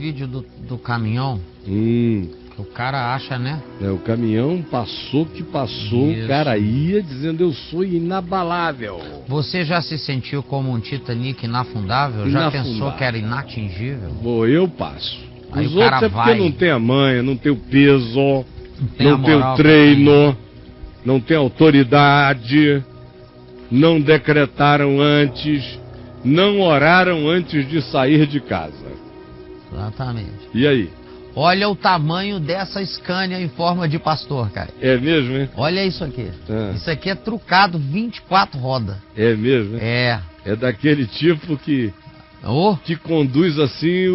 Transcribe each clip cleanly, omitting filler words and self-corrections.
vídeo do caminhão. O cara acha, né? O caminhão passou que passou, Isso. O cara ia dizendo eu sou inabalável. Você já se sentiu como um Titanic inafundável? Já pensou que era inatingível? Eu passo. Aí Os o cara outros é porque não tem a manha, não tem o peso, não tem o treino, não tem autoridade, não decretaram antes, não oraram antes de sair de casa. Exatamente. E aí? Olha o tamanho dessa Scania em forma de pastor, cara. É mesmo, hein? Olha isso aqui. Isso aqui é trucado, 24 rodas. É mesmo, hein? É. É daquele tipo que conduz assim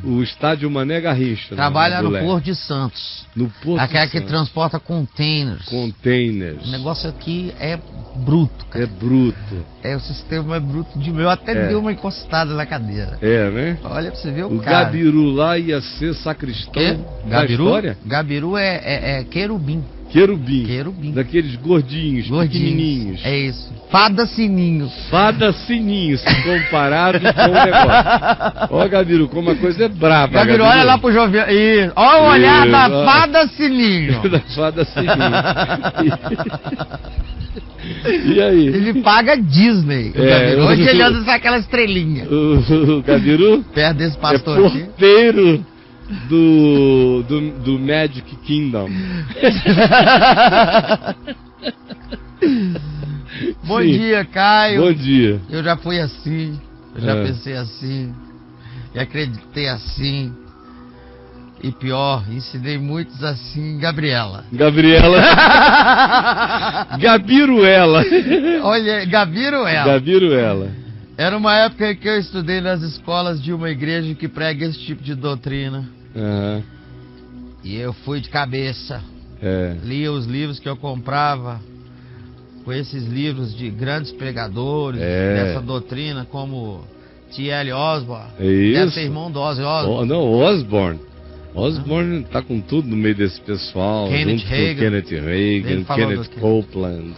o estádio Mané Garrincha. Trabalha no Porto de Santos. No Porto Aquela de que Santos. Transporta containers. Containers. O negócio aqui é bruto, cara. É bruto. O sistema é bruto de meu. Até deu uma encostada na cadeira. É, né? Olha pra você ver o cara. O Gabiru lá ia ser sacristão da história? Gabiru é querubim. Querubim. Daqueles gordinhos, pequenininhos. É isso. Fada Sininho. Fada Sininho, se comparado com o negócio. Ó, Gabiru, como a coisa é braba. Gabiru, olha lá pro Joviano. Olha o olhar da Fada Sininho. Da Fada Sininho. E aí? Ele paga Disney. Hoje ele anda aquela estrelinha. O Gabiru? Perto desse pastor aqui. Porteiro do Magic Kingdom. Bom dia, Caio. Bom dia. Eu já fui assim, eu já pensei assim, e acreditei assim. E pior, ensinei muitos assim, Gabriruela. Olha, Gabiruela. Era uma época que eu estudei nas escolas de uma igreja que prega esse tipo de doutrina. E eu fui de cabeça. Lia os livros que eu comprava, com esses livros de grandes pregadores dessa doutrina, como T.L. Osborne. Deve ser irmão do Ozzy Osbourne. Osborne. Osborne tá com tudo no meio desse pessoal. Kenneth Hagin, Kenneth Copeland.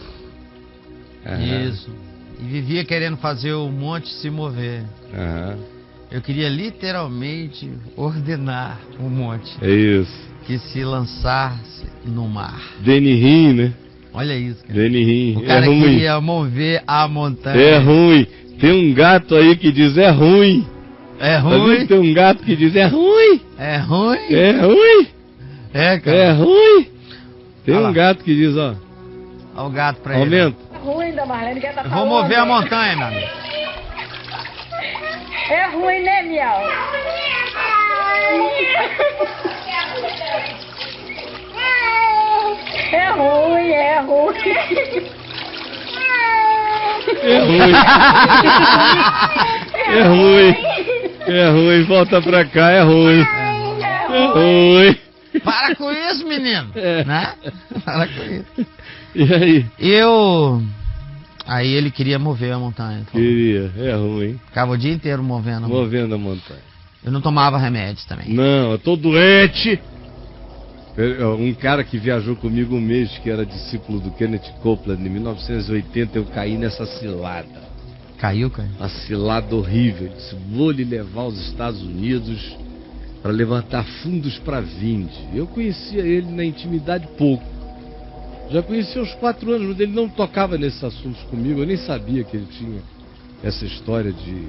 Isso. E vivia querendo fazer o monte se mover. Eu queria literalmente ordenar o monte. É isso. Que se lançasse no mar. Denirim, né? Olha isso, cara. Denirim. O cara queria mover a montanha. É ruim. Tem um gato aí que diz é ruim. É ruim? Tem um gato que diz é ruim. É ruim? É ruim. Cara. É ruim. Tem um gato que diz, ó. Olha o gato pra ele. Aumenta. É ruim da Marlene, que tá falando. Vou mover a montanha, meu amigo. É ruim, né, Miau? É ruim. É ruim. É ruim, volta pra cá, é ruim. É ruim. Para com isso, menino. Né? Para com isso. E aí? Aí ele queria mover a montanha. Queria, é ruim. Ficava o dia inteiro movendo a montanha. Eu não tomava remédios também. Não, eu tô doente. Um cara que viajou comigo um mês, que era discípulo do Kenneth Copeland, em 1980, eu caí nessa cilada. Caiu, cara? Uma cilada horrível. Eu disse, vou lhe levar aos Estados Unidos para levantar fundos para Vinde. Eu conhecia ele na intimidade pouco. Já conhecia aos 4 anos, mas ele não tocava nesses assuntos comigo. Eu nem sabia que ele tinha essa história de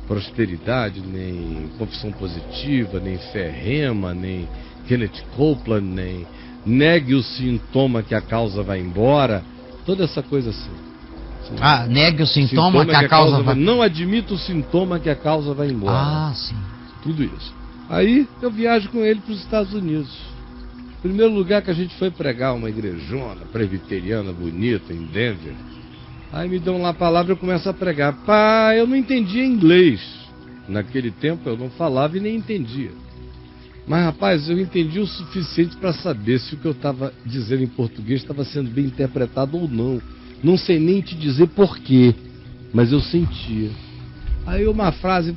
prosperidade, nem confissão positiva, nem fé rema, nem Kenneth Copeland, nem negue o sintoma que a causa vai embora. Toda essa coisa assim. Negue o sintoma que a causa vai... Não admita o sintoma que a causa vai embora. Sim. Tudo isso. Aí eu viajo com ele para os Estados Unidos. Primeiro lugar que a gente foi pregar, uma igrejona presbiteriana bonita em Denver. Aí me dão lá a palavra e eu começo a pregar. Eu não entendia inglês. Naquele tempo eu não falava e nem entendia. Mas rapaz, eu entendi o suficiente para saber se o que eu estava dizendo em português estava sendo bem interpretado ou não. Não sei nem te dizer porquê, mas eu sentia. Aí uma frase,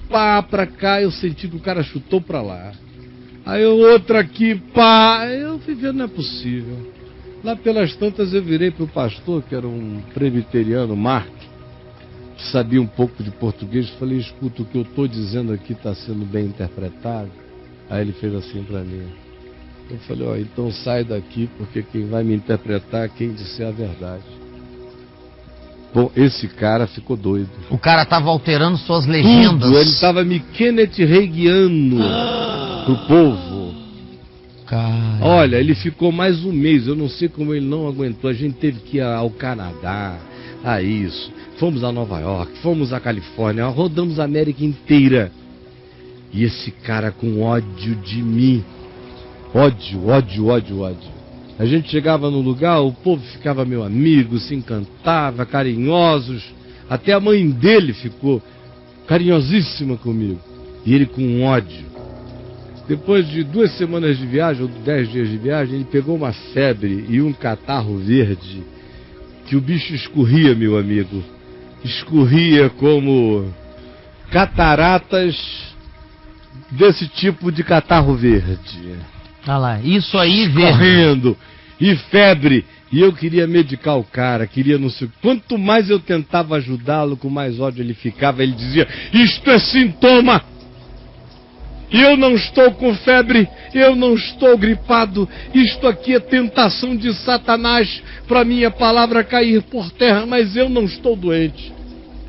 pra cá, eu senti que o cara chutou pra lá. Aí outra aqui, eu fui vendo, não é possível. Lá pelas tantas eu virei pro pastor, que era um presbiteriano, Mark. que sabia um pouco de português, falei, escuta, o que eu estou dizendo aqui está sendo bem interpretado? Aí ele fez assim para mim. Eu falei, ó, então sai daqui, porque quem vai me interpretar é quem disser a verdade. Bom, esse cara ficou doido. O cara estava alterando suas legendas. Tudo, ele estava me Kenneth Reagiano pro povo. Cara. Olha, ele ficou mais um mês, eu não sei como ele não aguentou. A gente teve que ir ao Canadá, a isso. Fomos a Nova York, fomos a Califórnia, rodamos a América inteira. E esse cara com ódio de mim. Ódio. A gente chegava no lugar, o povo ficava meu amigo, se encantava, carinhosos. Até a mãe dele ficou carinhosíssima comigo. E ele com ódio. Depois de 2 semanas de viagem, ou 10 dias de viagem, ele pegou uma febre e um catarro verde, que o bicho escorria, meu amigo. Escorria como cataratas desse tipo de catarro verde. Olha lá, isso aí, verde. Correndo, e febre. E eu queria medicar o cara, queria não sei... Quanto mais eu tentava ajudá-lo, com mais ódio ele ficava. Ele dizia, isto é sintoma. Eu não estou com febre, eu não estou gripado. Isto aqui é tentação de Satanás para minha palavra cair por terra, mas eu não estou doente.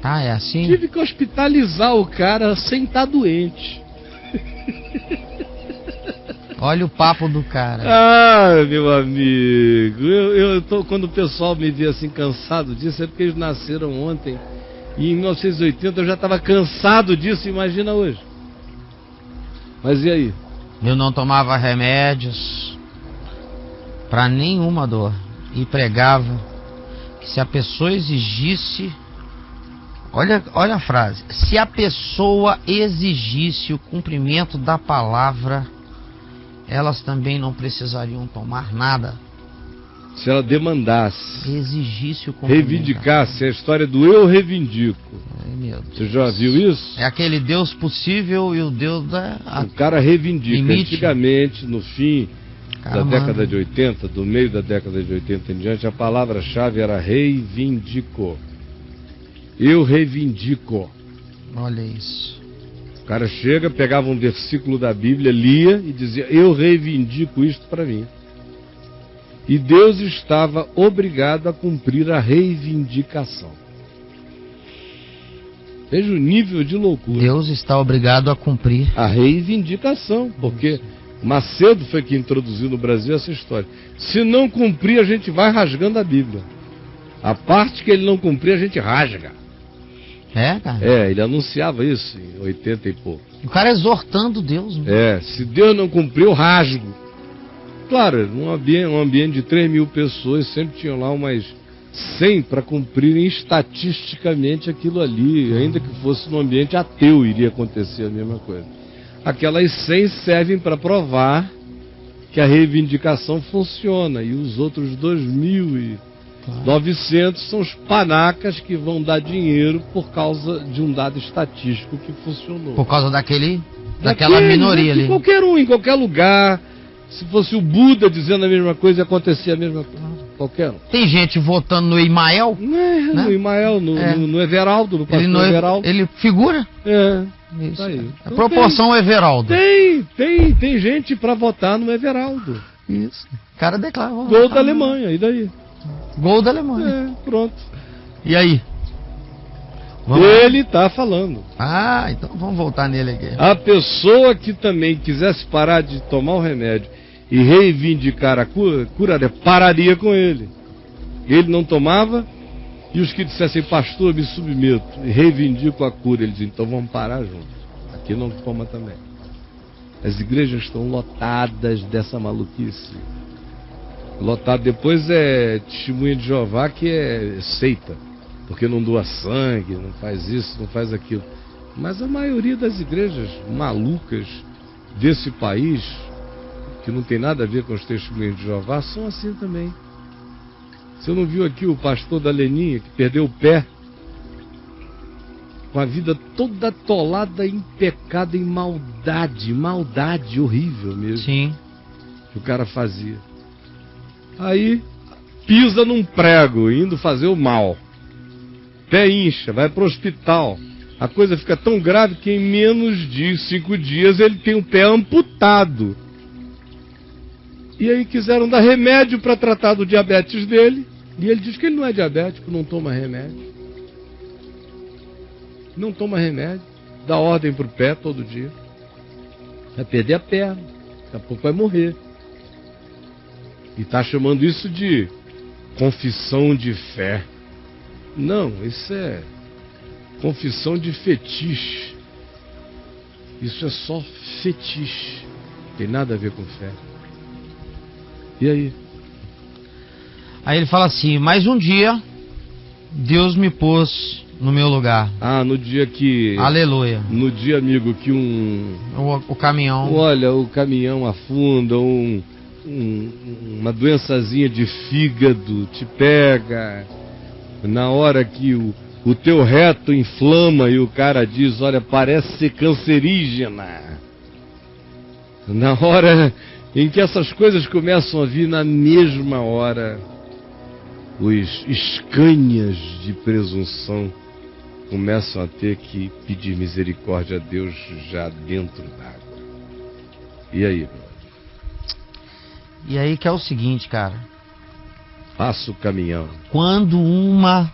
Ah, é assim? Tive que hospitalizar o cara sem estar doente. Olha o papo do cara. Ah, meu amigo, quando o pessoal me vê assim cansado disso, é porque eles nasceram ontem. E em 1980 eu já estava cansado disso, imagina hoje. Mas e aí? Eu não tomava remédios para nenhuma dor. E pregava que se a pessoa exigisse... Olha a frase. Se a pessoa exigisse o cumprimento da palavra, elas também não precisariam tomar nada. Se ela demandasse, exigisse o cumprimento, reivindicasse, a história do eu reivindico. Ai, meu Deus. Você já viu isso? É aquele Deus possível e o Deus da... O cara reivindica. Limite. Antigamente, no fim da década de 80, do meio da década de 80 em diante, a palavra-chave era reivindico. Eu reivindico. Olha isso. O cara chega, pegava um versículo da Bíblia, lia e dizia, eu reivindico isto para mim. E Deus estava obrigado a cumprir a reivindicação. Veja o nível de loucura. Deus está obrigado a cumprir a reivindicação, porque Macedo foi quem introduziu no Brasil essa história. Se não cumprir, a gente vai rasgando a Bíblia. A parte que ele não cumprir, a gente rasga. É, cara? É, ele anunciava isso em 80 e pouco. O cara exortando Deus, né? É, se Deus não cumprir, eu rasgo. Claro, num ambiente de 3 mil pessoas, sempre tinham lá umas 100 para cumprirem estatisticamente aquilo ali. Ainda que fosse num ambiente ateu, iria acontecer a mesma coisa. Aquelas 100 servem para provar que a reivindicação funciona. E os outros 2.900 são os panacas que vão dar dinheiro por causa de um dado estatístico que funcionou. Por causa daquela minoria ali. Qualquer um, em qualquer lugar. Se fosse o Buda dizendo a mesma coisa, ia acontecer a mesma coisa. Qualquer um. Tem gente votando no Imael? Né? No Imael, no Everaldo, no pastor Everaldo. Ele figura? É. Isso. Tá aí. Então, a proporção Everaldo. Tem gente para votar no Everaldo. Isso. O cara declara. Gol da Alemanha, e daí? Gol da Alemanha. É, pronto. E aí? Ele está falando. Ah, então vamos voltar nele aqui. A pessoa que também quisesse parar de tomar o remédio e reivindicar a cura, pararia com ele. Ele não tomava, e os que dissessem, pastor, me submeto e reivindico a cura, ele dizia, então vamos parar juntos. Aqui não toma também. As igrejas estão lotadas dessa maluquice. Lotado depois é testemunha de Jeová, que é seita. Porque não doa sangue, não faz isso, não faz aquilo. Mas a maioria das igrejas malucas desse país, que não tem nada a ver com os testemunhos de Jeová, são assim também. Você não viu aqui o pastor da Leninha, que perdeu o pé, com a vida toda atolada em pecado, em maldade horrível mesmo. Sim. Que o cara fazia. Aí, pisa num prego, indo fazer o mal. pé incha, vai para o hospital. A coisa fica tão grave que em menos de 5 dias ele tem o pé amputado. E aí quiseram dar remédio para tratar do diabetes dele. E ele diz que ele não é diabético, não toma remédio. Não toma remédio. Dá ordem para o pé todo dia. Vai perder a perna. Daqui a pouco vai morrer. E está chamando isso de confissão de fé. Não, isso é confissão de fetiche. Isso é só fetiche. Não tem nada a ver com fé. E aí? Aí ele fala assim, mais um dia, Deus me pôs no meu lugar. Ah, no dia que... Aleluia. No dia, amigo, que o caminhão... Olha, o caminhão afunda, uma doençazinha de fígado te pega. Na hora que o teu reto inflama e o cara diz, olha, parece ser cancerígena. Na hora em que essas coisas começam a vir, na mesma hora, os escânhas de presunção começam a ter que pedir misericórdia a Deus já dentro d'água. E aí, meu? E aí que é o seguinte, cara. Passa o caminhão. Quando uma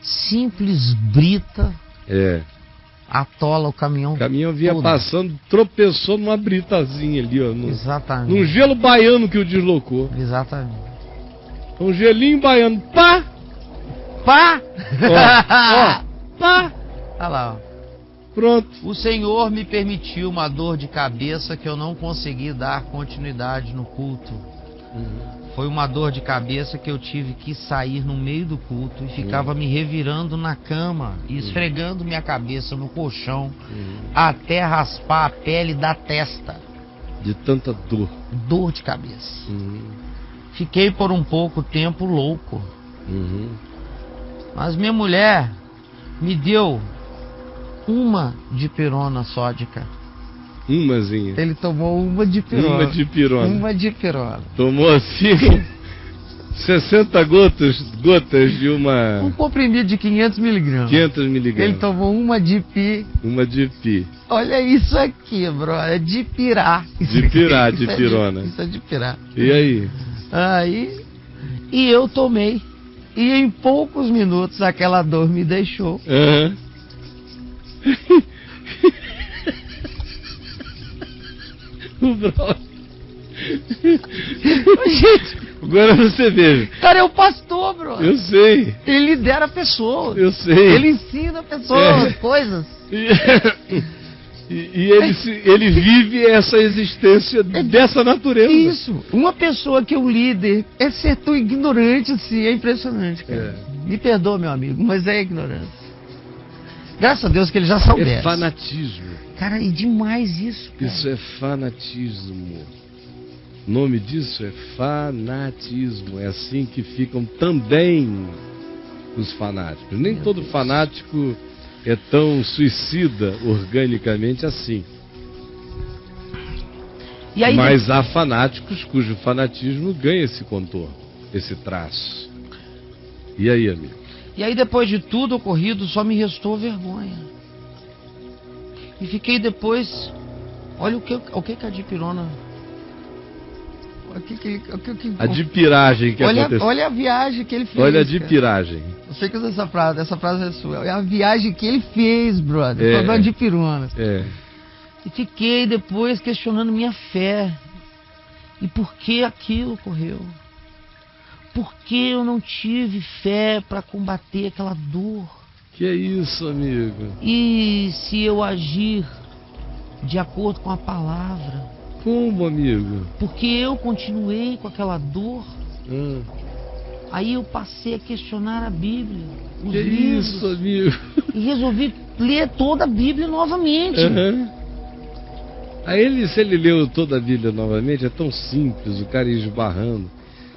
simples brita atola o caminhão. O caminhão vinha passando, tropeçou numa britazinha ali, ó. Exatamente. Num gelo baiano que o deslocou. Exatamente. Um gelinho baiano. Pá! Pá! Ó, pá! Olha lá, ó. Pronto. O Senhor me permitiu uma dor de cabeça que eu não consegui dar continuidade no culto. Foi uma dor de cabeça que eu tive que sair no meio do culto e ficava me revirando na cama e esfregando minha cabeça no colchão até raspar a pele da testa. De tanta dor. Dor de cabeça. Fiquei por um pouco tempo louco. Mas minha mulher me deu uma dipirona sódica. Umazinha. Ele tomou uma dipirona. Uma dipirona. Uma dipirona. Tomou assim 60 gotas de uma... Um comprimido de 500 miligramas. 500 miligramas. Ele tomou uma dipi. Uma dipi. Olha isso aqui, bro. É dipirá. Dipirá, dipirona. Isso é dipirá. E aí? E eu tomei. E em poucos minutos aquela dor me deixou. O brother. Gente, agora você veja. Cara, é o pastor, bro. Eu sei. Ele lidera pessoas. Eu sei. Ele ensina pessoas coisas. E ele vive essa existência dessa natureza. Isso. Uma pessoa que é um líder é ser tão ignorante assim. É impressionante, cara. Me perdoa, meu amigo, mas é ignorância. Graças a Deus que ele já soubesse. É fanatismo. Cara, e demais isso, cara. Isso é fanatismo. O nome disso é fanatismo. É assim que ficam também os fanáticos. Nem todo fanático é tão suicida organicamente assim. E aí, mas há fanáticos cujo fanatismo ganha esse contorno, esse traço. E aí, amigo? E aí, depois de tudo ocorrido, só me restou vergonha. E fiquei depois... Olha o que a dipirona... A dipiragem que aconteceu. Olha a viagem que ele fez. Olha a dipiragem. Eu sei que usa essa frase é sua. É a viagem que ele fez, brother. Foi a dipirona. E fiquei depois questionando minha fé. E por que aquilo ocorreu? Por que eu não tive fé para combater aquela dor? Que é isso, amigo? E se eu agir de acordo com a palavra? Como, amigo? Porque eu continuei com aquela dor. Aí eu passei a questionar a Bíblia, os livros. Isso, amigo? E resolvi ler toda a Bíblia novamente. Aí se ele leu toda a Bíblia novamente, é tão simples, o cara ir esbarrando.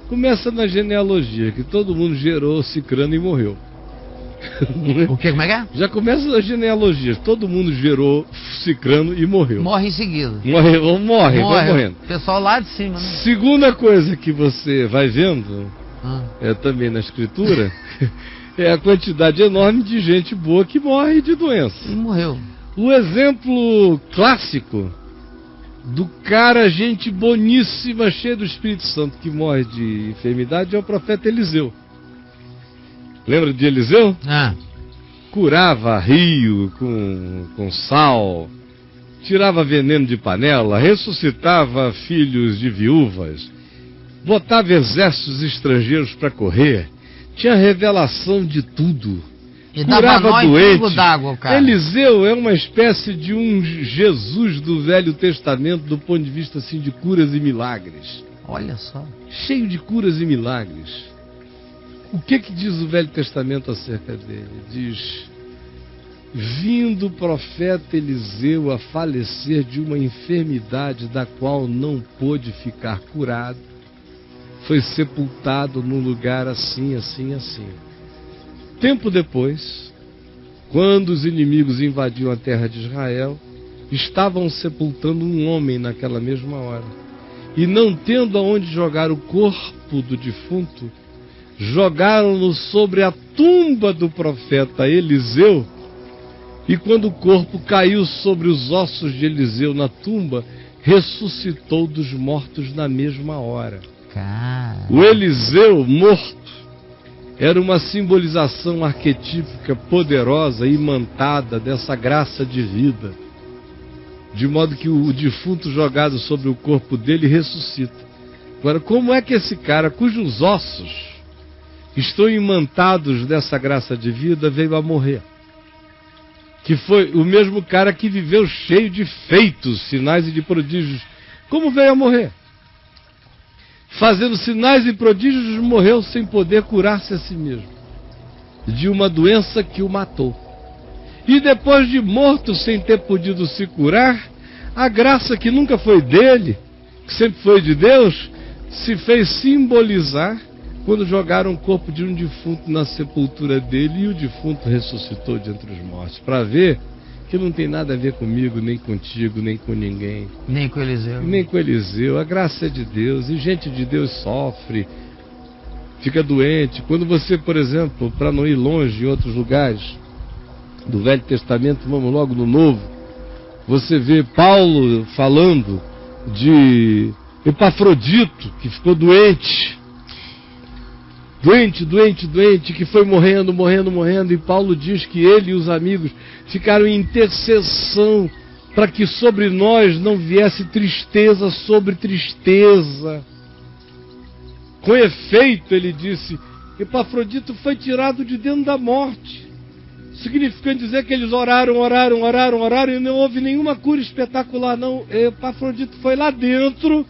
Começa na genealogia, que todo mundo gerou Cicrano e morreu. O que? Como é que é? Já começa na genealogia, todo mundo gerou Cicrano e morreu. Morre em seguida. Morre, vai morrendo. Pessoal lá de cima, né? Segunda coisa que você vai vendo, também na escritura, é a quantidade enorme de gente boa que morre de doença. E morreu. O exemplo clássico do cara, gente boníssima, cheia do Espírito Santo, que morre de enfermidade, é o profeta Eliseu. Lembra de Eliseu? Curava rio com sal, tirava veneno de panela, ressuscitava filhos de viúvas, botava exércitos estrangeiros para correr, tinha revelação de tudo. E curava doente. Cara. Eliseu é uma espécie de um Jesus do Velho Testamento do ponto de vista assim de curas e milagres. Olha só. Cheio de curas e milagres. O que diz o Velho Testamento acerca dele? Diz: vindo o profeta Eliseu a falecer de uma enfermidade da qual não pôde ficar curado, foi sepultado num lugar assim, assim, assim. Tempo depois, quando os inimigos invadiam a terra de Israel, estavam sepultando um homem naquela mesma hora. E não tendo aonde jogar o corpo do defunto, jogaram-no sobre a tumba do profeta Eliseu. E quando o corpo caiu sobre os ossos de Eliseu na tumba, ressuscitou dos mortos na mesma hora. O Eliseu morto era uma simbolização arquetípica poderosa e imantada dessa graça de vida, de modo que o defunto jogado sobre o corpo dele ressuscita. Agora, como é que esse cara, cujos ossos estão imantados dessa graça de vida, veio a morrer? Que foi o mesmo cara que viveu cheio de feitos, sinais e de prodígios. Como veio a morrer? Fazendo sinais e prodígios, morreu sem poder curar-se a si mesmo, de uma doença que o matou. E depois de morto, sem ter podido se curar, a graça que nunca foi dele, que sempre foi de Deus, se fez simbolizar quando jogaram o corpo de um defunto na sepultura dele e o defunto ressuscitou de entre os mortos, para ver que não tem nada a ver comigo, nem contigo, nem com ninguém. Nem com Eliseu. Nem com Eliseu. A graça é de Deus. E gente de Deus sofre, fica doente. Quando você, por exemplo, para não ir longe em outros lugares do Velho Testamento, vamos logo no Novo, você vê Paulo falando de Epafrodito, que ficou doente. Doente, que foi morrendo, e Paulo diz que ele e os amigos ficaram em intercessão para que sobre nós não viesse tristeza sobre tristeza. Com efeito, ele disse, Epafrodito foi tirado de dentro da morte, significando dizer que eles oraram e não houve nenhuma cura espetacular, não. Epafrodito foi lá dentro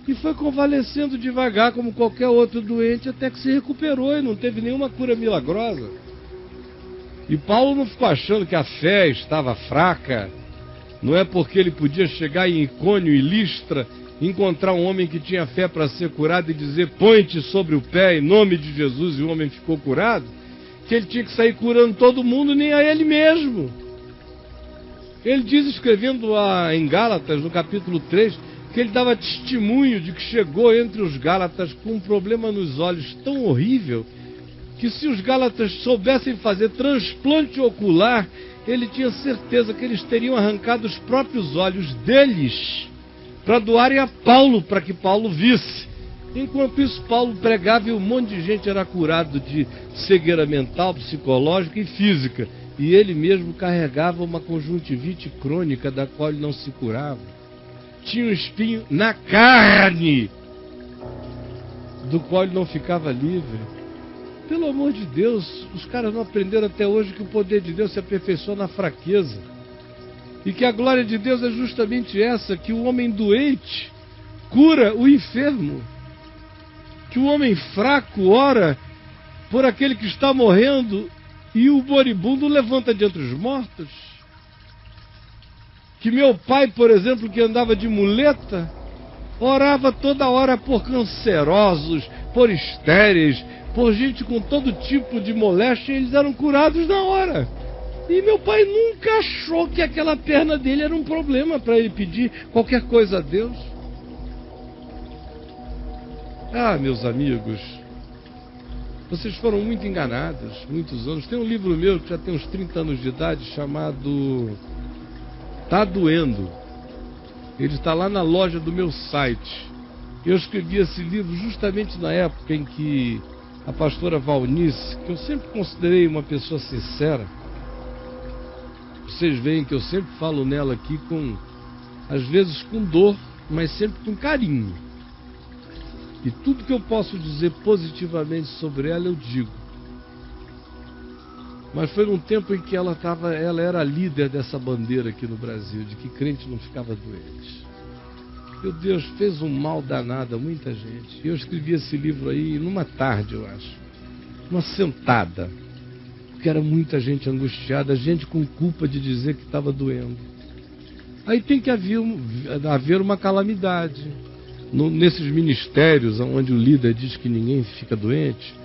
e foi convalescendo devagar, como qualquer outro doente, até que se recuperou e não teve nenhuma cura milagrosa. E Paulo não ficou achando que a fé estava fraca. Não é porque ele podia chegar em Icônio e Listra, encontrar um homem que tinha fé para ser curado e dizer, põe-te sobre o pé em nome de Jesus, e o homem ficou curado, que ele tinha que sair curando todo mundo, nem a ele mesmo. Ele diz, escrevendo em Gálatas, no capítulo 3, que ele dava testemunho de que chegou entre os Gálatas com um problema nos olhos tão horrível, que se os Gálatas soubessem fazer transplante ocular, ele tinha certeza que eles teriam arrancado os próprios olhos deles para doarem a Paulo, para que Paulo visse. Enquanto isso, Paulo pregava e um monte de gente era curado de cegueira mental, psicológica e física. E ele mesmo carregava uma conjuntivite crônica da qual ele não se curava. Tinha um espinho na carne, do qual ele não ficava livre. Pelo amor de Deus, os caras não aprenderam até hoje que o poder de Deus se aperfeiçoa na fraqueza. E que a glória de Deus é justamente essa, que o homem doente cura o enfermo. Que o homem fraco ora por aquele que está morrendo e o moribundo levanta de entre os mortos. Que meu pai, por exemplo, que andava de muleta, orava toda hora por cancerosos, por estéreis, por gente com todo tipo de moléstia, e eles eram curados na hora. E meu pai nunca achou que aquela perna dele era um problema para ele pedir qualquer coisa a Deus. Ah, meus amigos, Vocês foram muito enganados, muitos anos. Tem um livro meu que já tem uns 30 anos de idade, chamado Tá Doendo. Ele está lá na loja do meu site. Eu escrevi esse livro justamente na época em que a pastora Valnice, que eu sempre considerei uma pessoa sincera, vocês veem que eu sempre falo nela aqui com, às vezes com dor, mas sempre com carinho. E tudo que eu posso dizer positivamente sobre ela, eu digo. Mas foi num tempo em que ela era a líder dessa bandeira aqui no Brasil, de que crente não ficava doente. Meu Deus, fez um mal danado a muita gente. Eu escrevi esse livro aí numa tarde, eu acho. Uma sentada. Porque era muita gente angustiada, gente com culpa de dizer que estava doendo. Aí tem que haver uma calamidade. Nesses ministérios onde o líder diz que ninguém fica doente,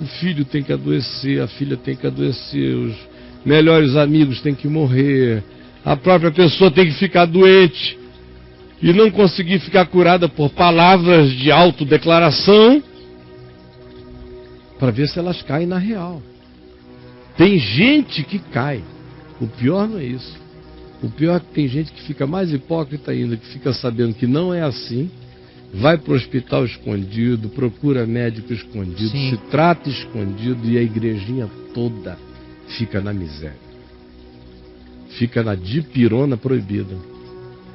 o filho tem que adoecer, a filha tem que adoecer, os melhores amigos têm que morrer, a própria pessoa tem que ficar doente e não conseguir ficar curada por palavras de autodeclaração para ver se elas caem na real. Tem gente que cai. O pior não é isso. O pior é que tem gente que fica mais hipócrita ainda, que fica sabendo que não é assim, vai para o hospital escondido, procura médico escondido, sim, se trata escondido e a igrejinha toda fica na miséria. Fica na dipirona proibida.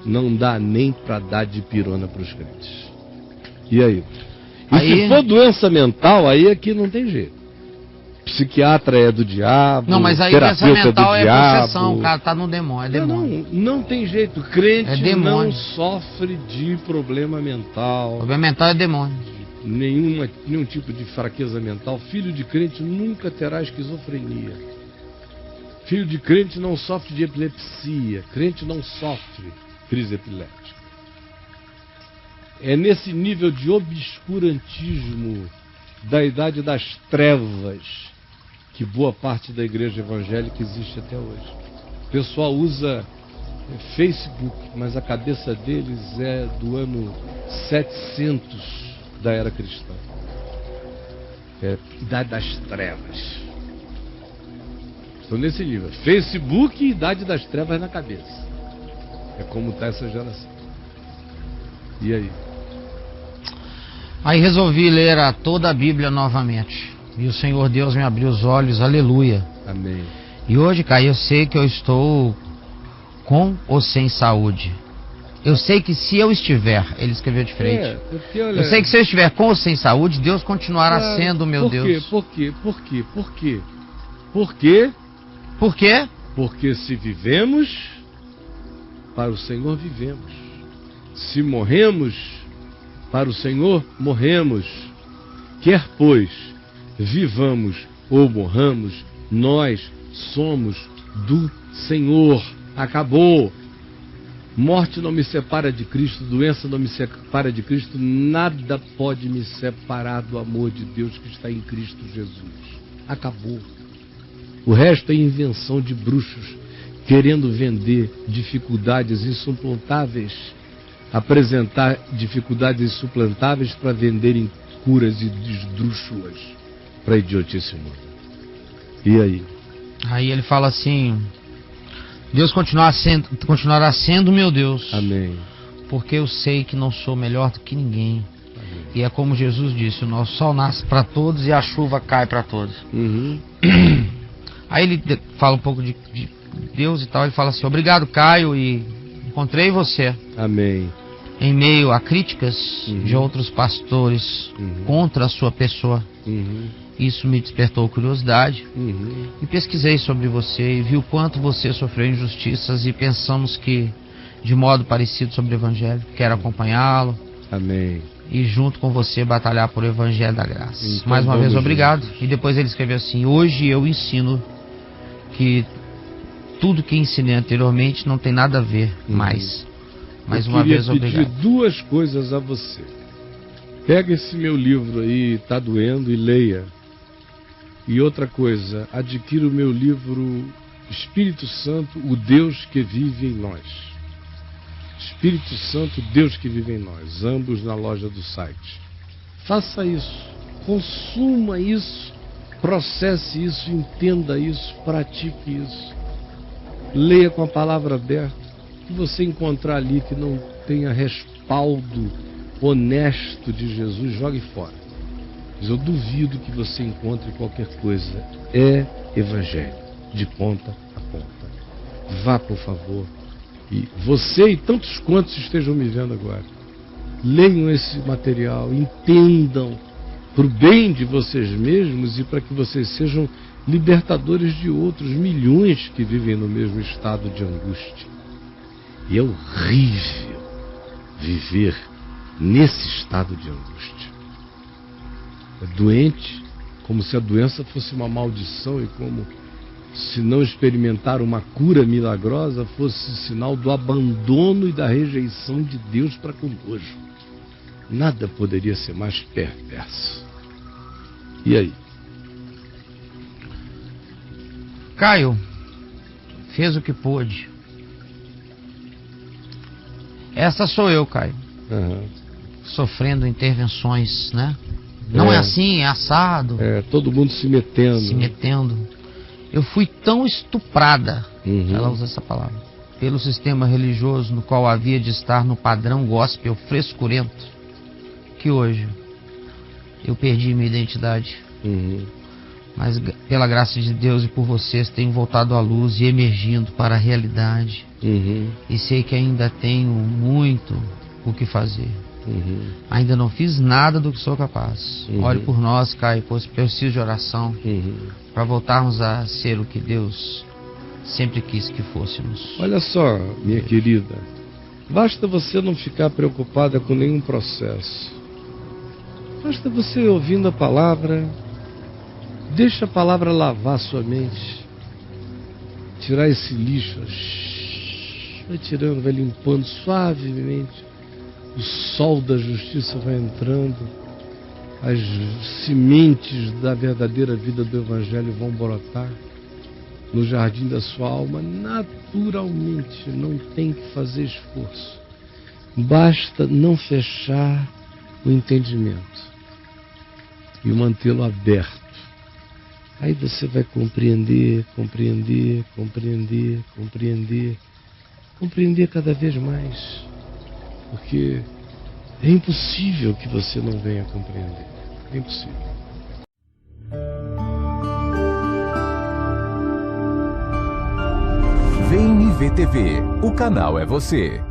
Não dá nem para dar dipirona para os crentes. E aí? Se for doença mental, aí aqui não tem jeito. Psiquiatra é do diabo, não, mas aí doença mental é possessão, o cara tá no demônio, é demônio. Não tem jeito, crente não sofre de problema mental. Problema mental é demônio. Nenhum tipo de fraqueza mental. Filho de crente nunca terá esquizofrenia. Filho de crente não sofre de epilepsia. Crente não sofre crise epilética. É nesse nível de obscurantismo da idade das trevas que boa parte da igreja evangélica existe até hoje. O pessoal usa Facebook, mas a cabeça deles é do ano 700 da era cristã. É idade das trevas. Estão nesse nível. Facebook e idade das trevas na cabeça. É como está essa geração. E aí? Aí resolvi ler toda a Bíblia novamente. E o Senhor Deus me abriu os olhos, aleluia. Amém. E hoje, cara, eu sei que eu estou com ou sem saúde. Eu sei que se eu estiver, ele escreveu de frente. Porque, olha, eu sei que se eu estiver com ou sem saúde, Deus continuará sendo meu Deus. Por quê? Por quê? Por quê? Por quê? Por quê? Porque se vivemos, para o Senhor vivemos. Se morremos, para o Senhor morremos. Quer, pois, vivamos ou morramos, nós somos do Senhor. Acabou. Morte não me separa de Cristo, doença não me separa de Cristo, nada pode me separar do amor de Deus que está em Cristo Jesus. Acabou. O resto é invenção de bruxos querendo vender dificuldades insuplantáveis, apresentar dificuldades insuplantáveis para venderem curas e esdrúxulas para a idiotice humana. E aí? Aí ele fala assim: Deus continuará sendo meu Deus. Amém. Porque eu sei que não sou melhor do que ninguém. Amém. E é como Jesus disse: o nosso sol nasce para todos e a chuva cai para todos. Uhum. Aí ele fala um pouco de Deus e tal. Ele fala assim: obrigado, Caio, e encontrei você. Amém. Em meio a críticas de outros pastores contra a sua pessoa. Isso me despertou curiosidade. E pesquisei sobre você e vi o quanto você sofreu injustiças, e pensamos que, de modo parecido, sobre o Evangelho. Quero acompanhá-lo. Amém. E junto com você batalhar por o Evangelho da Graça. Então, mais uma vez, obrigado. E depois ele escreveu assim: hoje eu ensino que tudo que ensinei anteriormente não tem nada a ver mais. Mais uma vez, obrigado. Eu queria pedir duas coisas a você. Pega esse meu livro aí, Tá Doendo, e leia. E outra coisa, adquira o meu livro Espírito Santo, o Deus que vive em nós. Espírito Santo, Deus que vive em nós. Ambos na loja do site. Faça isso. Consuma isso. processe isso, entenda isso, pratique isso. Leia com a palavra aberta. O que você encontrar ali que não tenha respaldo honesto de Jesus, jogue fora. Mas eu duvido que você encontre qualquer coisa. É evangelho, de ponta a ponta. Vá, por favor. E você e tantos quantos estejam me vendo agora, leiam esse material, entendam, para o bem de vocês mesmos e para que vocês sejam libertadores de outros milhões que vivem no mesmo estado de angústia. E é horrível viver nesse estado de angústia. É doente, como se a doença fosse uma maldição e como se não experimentar uma cura milagrosa fosse sinal do abandono e da rejeição de Deus para conosco. Nada poderia ser mais perverso. E aí? Caio fez o que pôde. Essa sou eu, Caio. Sofrendo intervenções, né? Não é assim, é assado. Todo mundo se metendo. Se metendo. Eu fui tão estuprada, ela usa essa palavra, pelo sistema religioso no qual havia de estar no padrão gospel frescurento, que hoje eu perdi minha identidade. Mas pela graça de Deus e por vocês tenho voltado à luz e emergindo para a realidade. E sei que ainda tenho muito o que fazer. Ainda não fiz nada do que sou capaz. Ore por nós, Caio, pois preciso de oração para voltarmos a ser o que Deus sempre quis que fôssemos. Olha só, minha querida, basta você não ficar preocupada com nenhum processo. Basta você ouvindo a palavra, deixa a palavra lavar sua mente, tirar esse lixo, vai tirando, vai limpando suavemente. O sol da justiça vai entrando, as sementes da verdadeira vida do Evangelho vão brotar no jardim da sua alma naturalmente, não tem que fazer esforço. Basta não fechar o entendimento e mantê-lo aberto. Aí você vai compreender cada vez mais. Porque é impossível que você não venha compreender. É impossível. Vem me ver TV. O canal é você.